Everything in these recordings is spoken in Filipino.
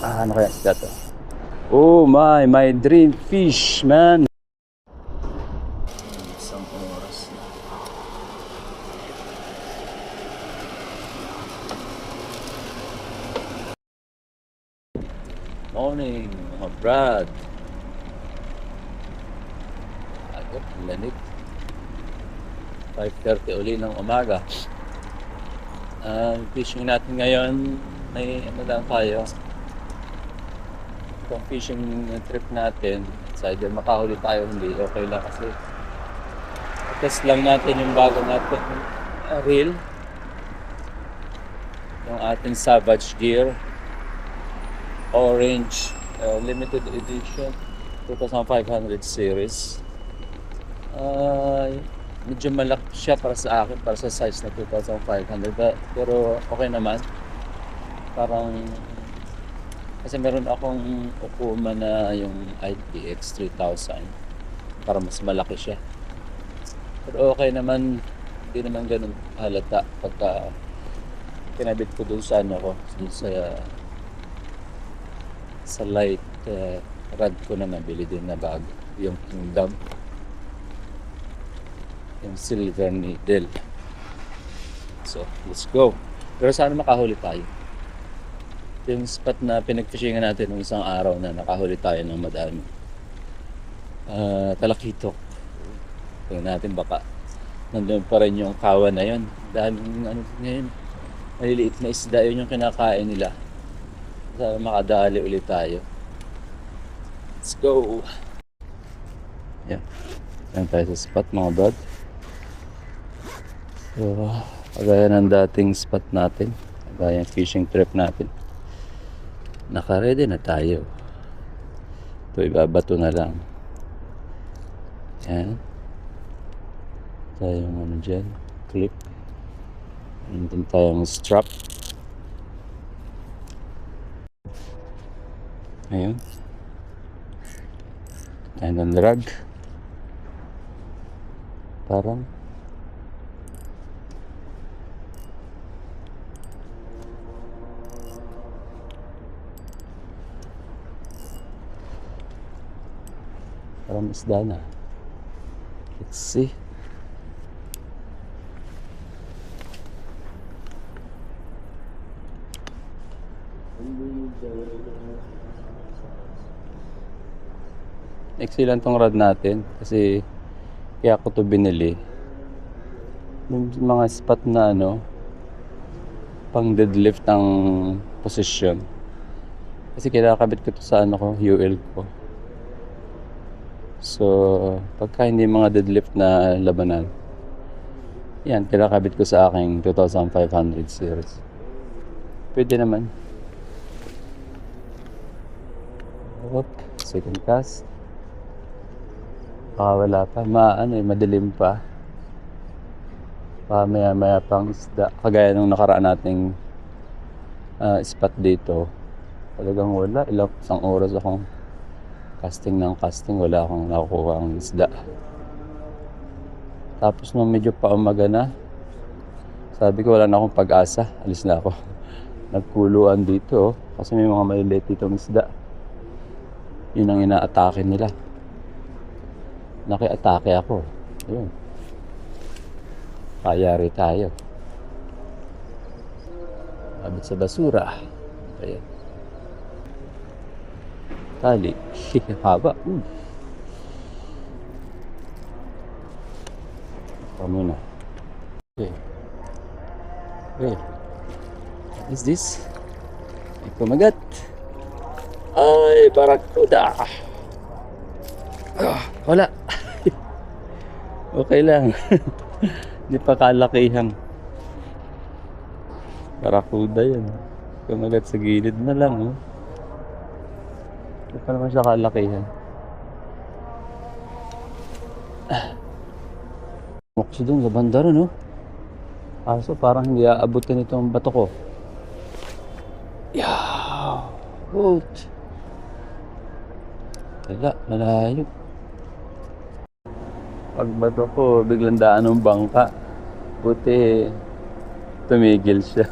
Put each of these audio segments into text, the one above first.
Ano kaya isda to? Oh my dream fish, man. Isang oras na. Morning, mga brad. Agad, lanig. 5:30 uli ng umaga. Fishing natin ngayon, may ano lang tayo. Itong fishing trip natin, sa either makahuli tayo hindi, okay lang kasi test lang natin yung bago natin reel, yung ating Savage Gear Orange limited edition 2500 series. Medyo malaki siya para sa akin, para sa size na 2500, pero okay naman. Parang kasi meron akong Okuma na yung IPX 3000, para mas malaki siya, pero okay naman, hindi naman ganun halata pagka kinabit ko dun sa ano ko, dun sa light rod ko na nabili din na bago, yung Kingdom, yung silver needle. So let's go. Pero sana makahuli tayo. Yung spot na pinagfishingan natin ng isang araw na nakahuli tayo ng madami. Talakitok. Tingnan natin baka nandun pa rin yung kawa na yun. Daming ano ngayon, maliliit na isda yun yung kinakain nila. Sana makadali ulit tayo. Let's go. Yeah. Yan tayo sa spot, mga bud. So, kagaya ng dating spot natin, kagaya ng fishing trip natin, naka-ready na tayo. Ito, ibabato na lang. Yan. Tayong ano dyan, clip. Nandun tayong strap. Ayun. And ang drag. Parang isda na. Let's see. Excellent tong rod natin kasi kaya ko to binili. Yung mga spot na ano, pang deadlift ang position. Kasi kinakabit ko to sa ano ko, UL ko. So, pagka hindi mga deadlift na labanan, yan, kinakabit ko sa aking 2500 series. Pwede naman. Hop, second cast. Wala pa, madilim pa. Maya pang isda. Kagaya nung nakaraan nating spot dito, talagang wala. Isang oras akong casting, wala akong nakukuha ang isda. Tapos nung medyo paumaga na, sabi ko wala na akong pag-asa, alis na ako. Nagkuluan dito kasi may mga maliliit ditong isda. Yun ang inaatake nila. Naki-atake ako. Ayun. Kayari tayo. Abit sa basura. Ayan. Tali. Haba. Muna. Okay. What is this? Ay, kumagat. Ay, barakuda. Wala. Okay lang. Hindi pa kalakihan. Barakuda yan. Kumagat sa gilid na lang. Oh. Hindi pa naman siya kalakihan. Mukso dun sa banda rin, no? Kaso parang hindi aabutin itong bato ko. Yaw! Boat! Wala, malayo. Pagbato ko, biglang daan ng bangka. Buti tumigil siya.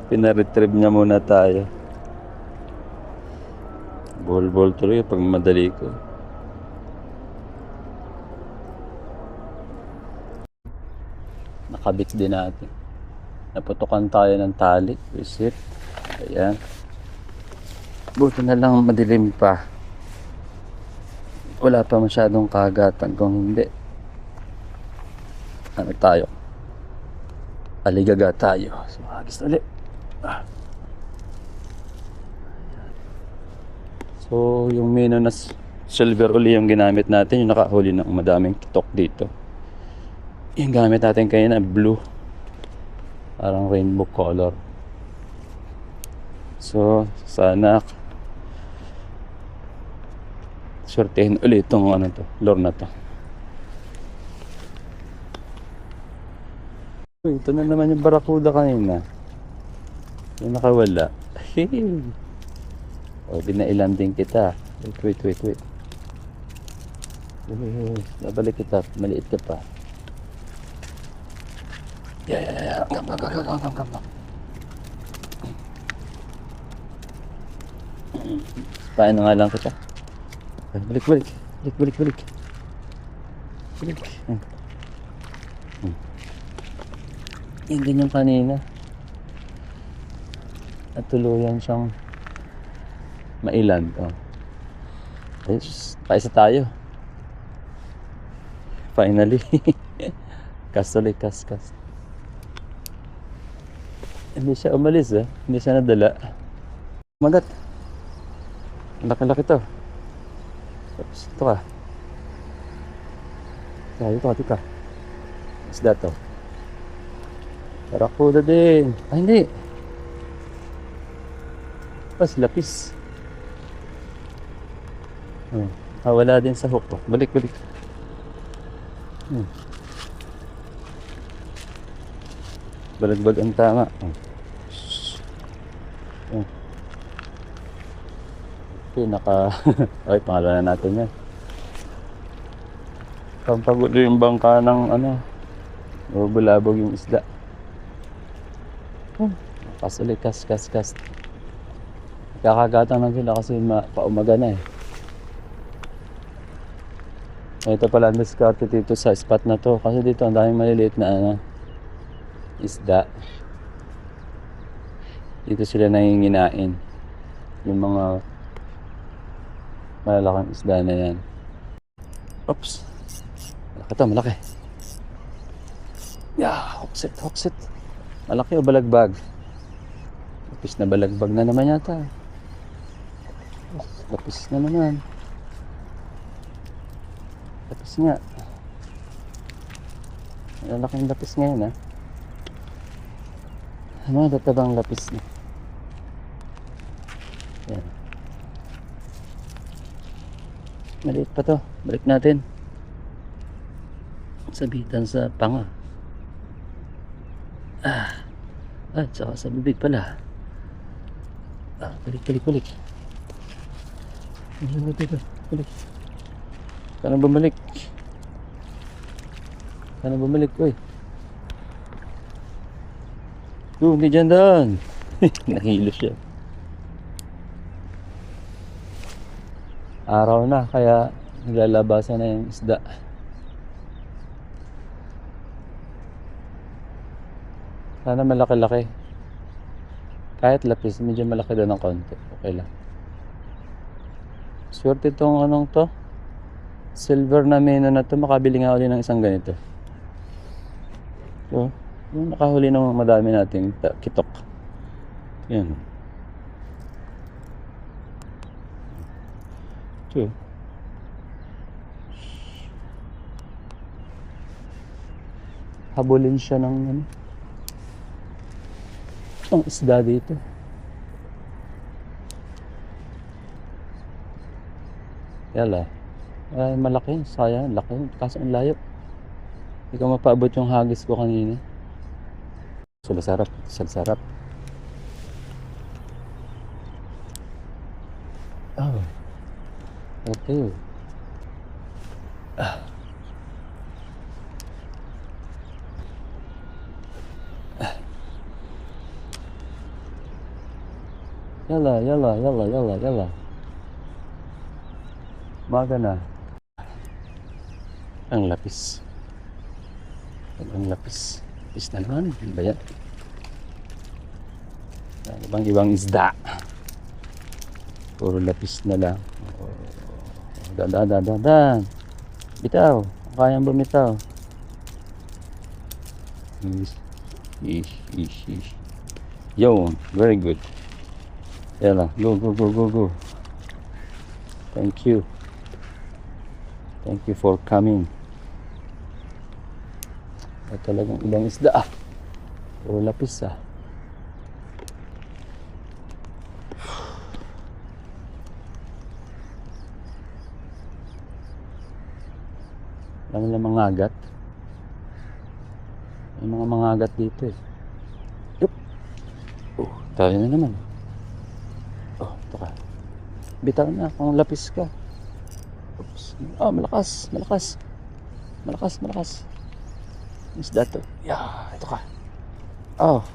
Pinaretrieve niya muna tayo. Bol-bol tuloy pag madali ko. Nakabit din natin. Naputukan tayo ng tali. Visit. Ayan. Buti na lang madilim pa. Wala pa masyadong kagatan. Kung hindi, ano tayo? Aligaga tayo. So, agis ulit. So, yung mino na silver uli yung ginamit natin. Yung nakahuli ng madaming kitok dito. Yung gamit natin kanina, blue. Parang rainbow color. So, sana swertehin ulit itong ano to, lure na to. Uy, ito na naman yung barakuda kanina. Yung nakawala. O, dinailan din kita. Wait. Babalik kita. Maliit ka pa. Yeah. Come. Paano nga lang kita? Balik. Balik. Yan din yung kanina. At tuluyan siyang mailan. Oh. Ayos, paisa tayo. Finally. Cast ulit. Hindi siya umalis Hindi siya nadala. Magat. Laki-laki to. Tapos ito ka. Ito ka. Isda to. Barakuda din. Ay, hindi. Pas, lapis. Wala din sa hook. Balik. Balagbag ang tama. Okay, okay, pangalawa na natin yan. Pampagulo yung bangka ng bulabog yung isda. Ulit, kas. Kakagatan lang sila kasi paumaga na Ito pala ang diskarte dito sa spot na to. Kasi dito ang daming maliliit na isda. Dito sila nanginginain. Yung mga malalaking isda na yan. Oops. Malaki. Yeah, hookset. Malaki o balagbag? Lapis na balagbag na naman yata. Lapis na naman. Lapis nga. Malaking lapis ngayon Ano tatabang lapis na? Yan. Maliit pa to. Balik natin. Sabitan sa panga. Saka sa bibig pala. Balik. Balik. Sana bumalik, oy. Hindi dyan daan. Nahilo siya. Araw na, kaya naglalabasan na yung isda. Sana malaki-laki. Kahit lapis, medyo malaki doon ng konti. Okay lang. Swerte itong to. Silver na meno na to. Makabili nga ulit ng isang ganito. So, yung nakahuli ng madami nating kitok. Yan. So, habulin siya ng ang isda dito. Yala. Ay, malaki. Sayang. Laki. Kaso ang layo. Hindi ko mapaabot yung hagis ko kanina. Sarap. Oh. Okay. Yala, yala, yala, yala, yala. Maga na. Ang lapis. Ang lapis. Lapis na naman. Ano ba yan? Ibang isda. Puro lapis na lang. Dan. Bitaw. Kayang bumitaw. Ish. Yo, very good. Yala, go. Thank you. Thank you for coming. Ay, talagang ibang isda. Puro lapis Alam mo mga agat. May mga mangagat dito eh. Yup. Tayo na naman. Ito ka. Bitaw na kung lapis ka. Oops. Malakas. Isda to. Ito ka. What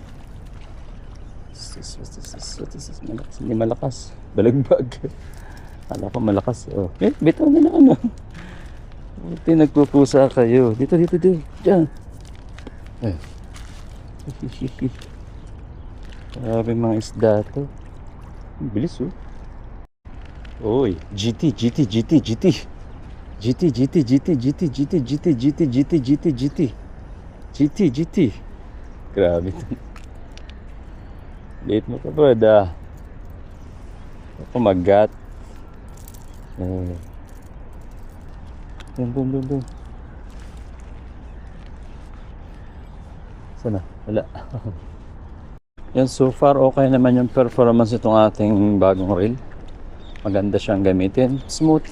is this? Malakas. Hindi malakas. Balagbag. Kala ko malakas. Bitaw na ano. Buti nagpupusa kayo. Dito. Diyan. Grabe mga isda to. Bilis Oy, GT. Grabe to. Late mo ka ba? Kumagat. Boom. Sana? Wala. Yan, so far okay naman yung performance itong ating bagong reel. Maganda siyang gamitin. Smooth.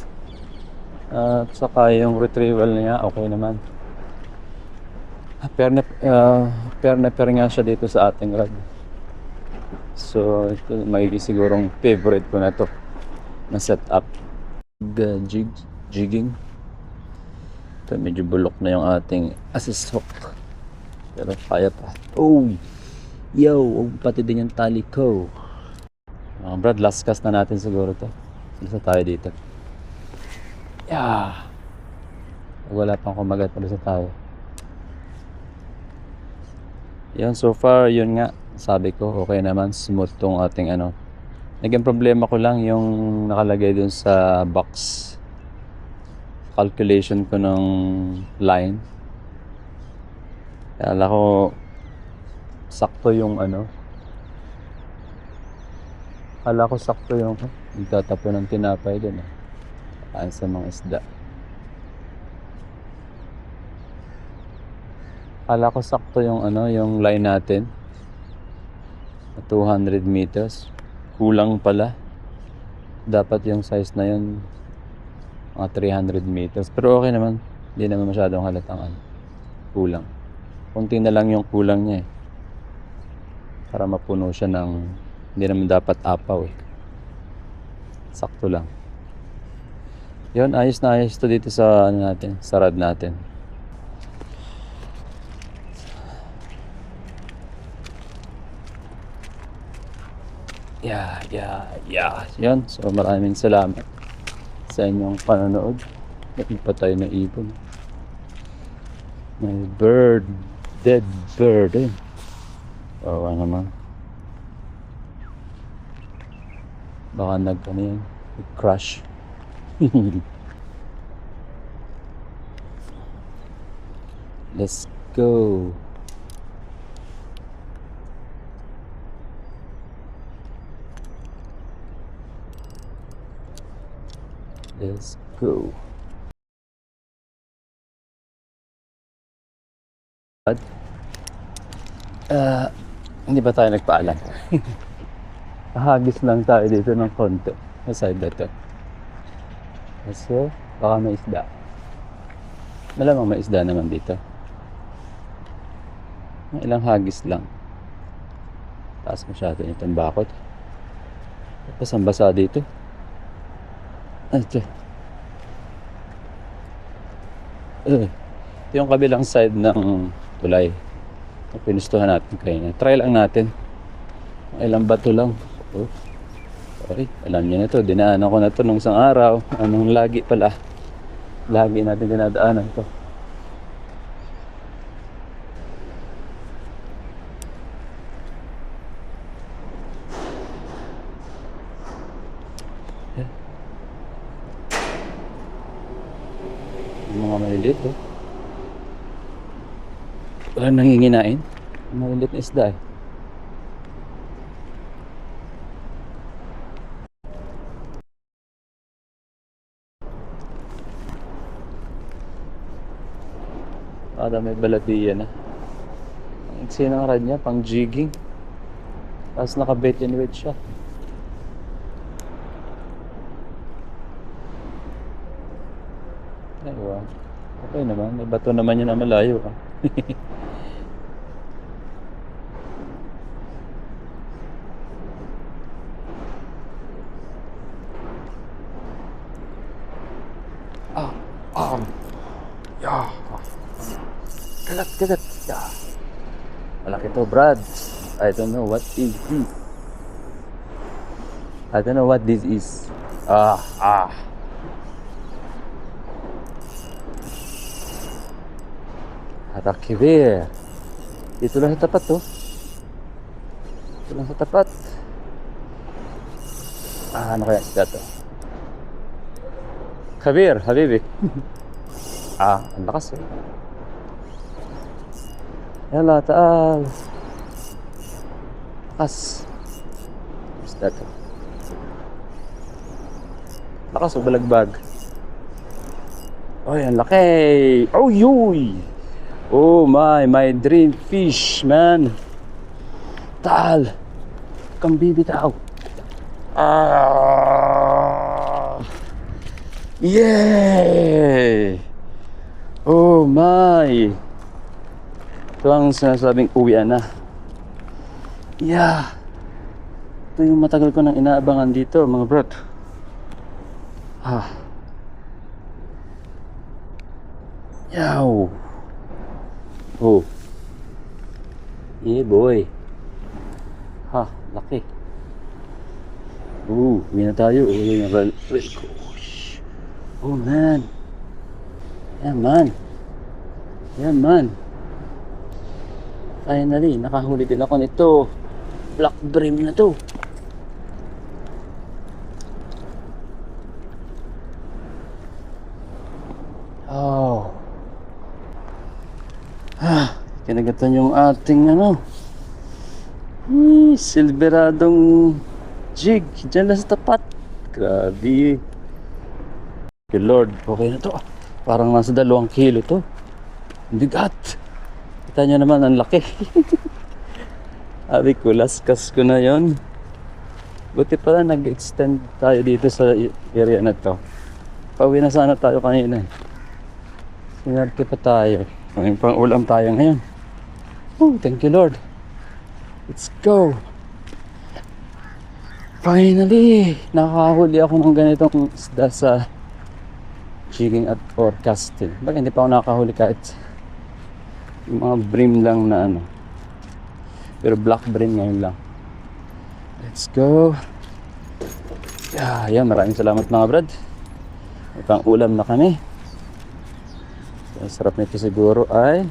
At saka yung retrieval niya okay naman. Pair na pair nga siya dito sa ating rod. So ito may sigurong favorite ko na to na setup. Jigging. Ito medyo bulok na yung ating assist hook. Pero kaya pa. Pati din yung tali ko. Brad, last cast na natin siguro to. Isa tayo dito. Wala pang kumagat, palisa tayo. Yan, so far, yun nga. Sabi ko, okay naman. Smooth tong ating Naging problema ko lang yung nakalagay dun sa box. Calculation ko ng line. Kala ko sakto yung nagtatapon ng tinapay din Kain sa mga isda. Kala ko sakto yung yung line natin. 200 meters. Kulang pala. Dapat yung size na yun mga 300 meters. Pero okay naman. Hindi naman masyadong halatang kulang. Kunti na lang yung kulang niya para mapuno siya ng hindi naman dapat apaw sakto lang. Yun, ayos na ayos to dito sa natin, sa rod natin. Yun, so maraming salamat sa inyong panonood. Nakita tayo na ibon. May dead bird naman. Baka crash. Let's go. Hindi ba tayo nagpaalam? Hagis lang tayo dito ng konti sa side na to. So, baka may isda. Malamang may isda naman dito. Ilang hagis lang. Taas masyado itong bakod. Tapos ang basa dito. Ito yung kabilang side ng tulay. Pinustuhan natin kanina. Try lang natin. Ilang bato lang. Sorry, alam niyo na to. Dinaanan ko na to nung isang araw. Anong lagi pala. Lagi natin dinadaanan to. Yung mga maliliit oh. Walang nanginginain. Maliliit na isda eh. May balatiya na. Ang iksi ng rad niya, pang jigging. Tapos naka-bait and weight siya. Ay, wow. Okay naman, may bato naman yun na malayo ah. Yeah. Kagat. Yeah. Malaki to, Brad. I don't know what is this. I don't know what this is. Harakibir. Dito lang sa tapat to. Dito lang sa tapat. Ano kaya isda to? Kabir, habibi. Ang lakas eh. Yala, taal. Lakas. Isda to. Lakas o balagbag. Ay, ang laki. Oh, yuy. Oh my dream fish, man. Taal. Kang bibitaw. Yay! Oh my. Ito ang sinasabing uwian na. Yeah. Ito yung matagal ko nang inaabangan dito, mga brot. Yow. Oh. Yeah, boy. Laki. Uwi na tayo. Oh, man. Yeah, man. Finally, nakahuli din ako nito. Black brim na to. Oh. Kinagatan yung ating silveradong jig. Diyan lang sa tapat. Grabe. Good Lord. Okay na to. Parang nasa 2 kilo to. Bigat. Kita nyo naman, ang laki. Abi ko, laskas ko na yon. Buti pala nag-extend tayo dito sa area na to. Pauwi na sana tayo kanina. Sinarte pa tayo. May pang ulam tayo ngayon. Thank you Lord. Let's go. Finally, nakahuli ako ng ganitong isda sa jigging at forecasting. Bakit hindi pa ako nakahuli kahit yung mga brim lang na pero black brim ngayon lang. Let's go. Yeah, maraming salamat mga brad. May pang ulam na kami. Ang sarap nito siguro ay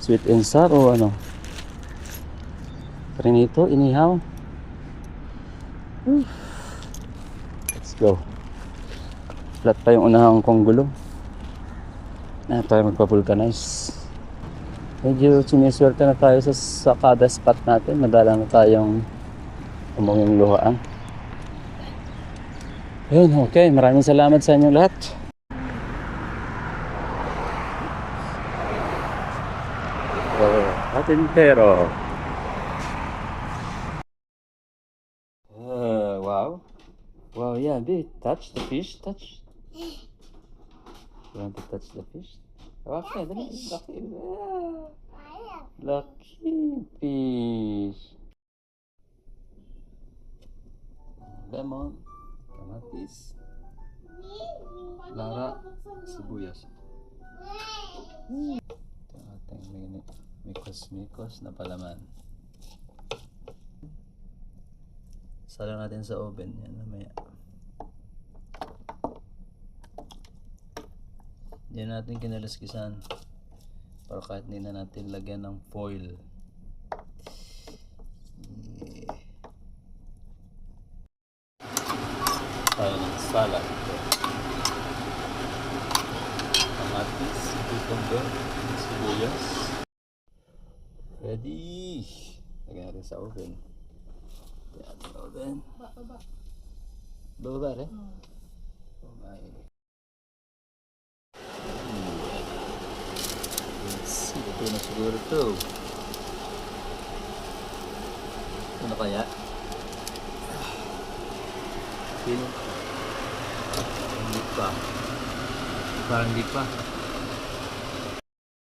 sweet and sour o prinito, inihaw. Let's go. Flat pa yung unahang kong gulong. Tayo magpa-vulcanize. Medyo siniswerte na tayo sa kada spot natin. Madala na tayong umunging luhaan. Yun, okay. Maraming salamat sa inyong lahat. Patintero. Wow. Wow, yeah, babe. Touch the fish. Touch. You want to touch the fish? Okay, dali. Lucky fish. Lemon. Kamatis. Lara. Sibuyas. Ito ating mikos na palaman. Sala natin sa oven. Yan, mamaya. Diyan natin kinalaskisan. Para kahit hindi na natin lagyan ng foil. Tayo ng salad. Kamatis, cucumber, sibuyas. Ready! Lagyan natin sa oven. Lagyan natin sa oven. Baba rin? Oh my. Ito na siguro ito. Ano kaya? Hindi pa. Parang hindi pa.